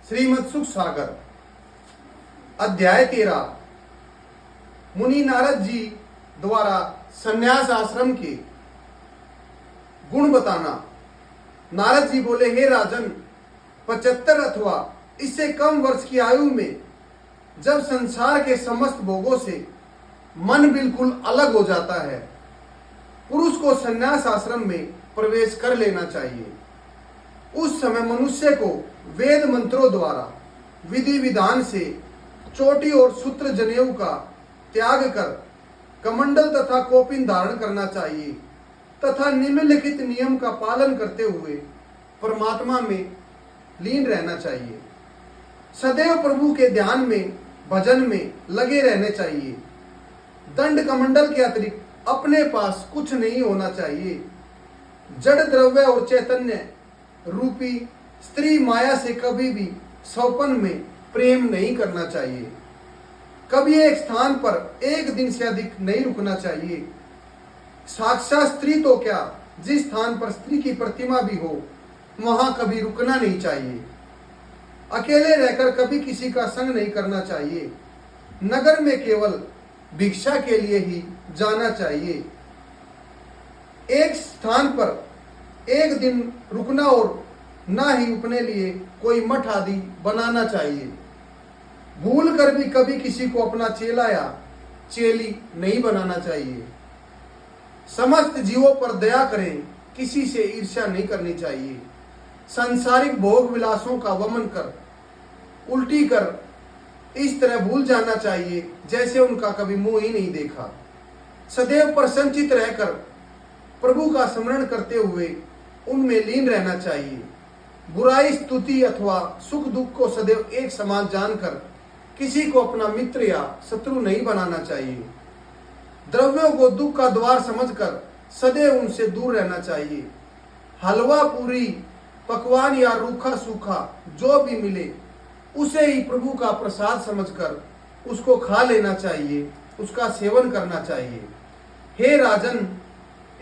श्रीमद् सुख सागर अध्याय 13 मुनि नारद जी द्वारा संन्यास आश्रम के गुण बताना। नारद जी बोले, हे राजन, 75 अथवा इससे कम वर्ष की आयु में जब संसार के समस्त भोगों से मन बिल्कुल अलग हो जाता है, पुरुष को संन्यास आश्रम में प्रवेश कर लेना चाहिए। उस समय मनुष्य को वेद मंत्रों द्वारा विधि विधान से चोटी और सूत्र जनेऊ का त्याग कर कमंडल तथा कोपिन धारण करना चाहिए तथा निम्नलिखित नियम का पालन करते हुए परमात्मा में लीन रहना चाहिए। सदैव प्रभु के ध्यान में भजन में लगे रहने चाहिए। दंड कमंडल के अतिरिक्त अपने पास कुछ नहीं होना चाहिए। जड़ द्रव्य और चैतन्य रूपी स्त्री माया से कभी भी स्वपन में प्रेम नहीं करना चाहिए। कभी एक स्थान पर एक दिन से अधिक नहीं रुकना चाहिए। साक्षात स्त्री तो क्या, जिस स्थान पर स्त्री की प्रतिमा भी हो वहां कभी रुकना नहीं चाहिए। अकेले रहकर कभी किसी का संग नहीं करना चाहिए। नगर में केवल भिक्षा के लिए ही जाना चाहिए। एक स्थान पर एक दिन रुकना और ना ही अपने लिए कोई मठ आदि बनाना चाहिए। भूल कर भी कभी किसी को अपना चेला या चेली नहीं बनाना चाहिए। समस्त जीवों पर दया करें, किसी से ईर्ष्या नहीं करनी चाहिए। सांसारिक भोग विलासों का वमन कर उल्टी कर इस तरह भूल जाना चाहिए जैसे उनका कभी मुंह ही नहीं देखा। सदैव प्रसन्नचित रहकर प्रभु का स्मरण करते हुए उनमें लीन रहना चाहिए। बुराई स्तुति अथवा सुख दुख को सदैव एक समान जानकर किसी को अपना मित्र या शत्रु नहीं बनाना चाहिए। द्रव्यों को दुख का द्वार समझकर सदैव उनसे दूर रहना चाहिए। हलवा पूरी पकवान या रूखा सूखा जो भी मिले उसे ही प्रभु का प्रसाद समझकर उसको खा लेना चाहिए, उसका सेवन करना चाहिए। हे राजन,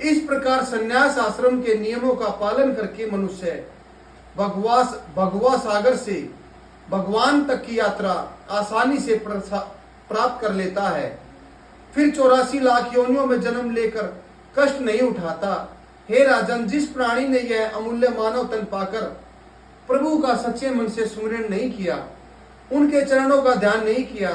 इस प्रकार संन्यास आश्रम के नियमों का पालन करके मनुष्य भगवा सागर से भगवान तक की यात्रा आसानी से प्राप्त कर लेता है। फिर 84 लाख योनियों में जन्म लेकर कष्ट नहीं उठाता। हे राजन, जिस प्राणी ने यह अमूल्य मानव तन पाकर प्रभु का सच्चे मन से सुमिरन नहीं किया, उनके चरणों का ध्यान नहीं किया,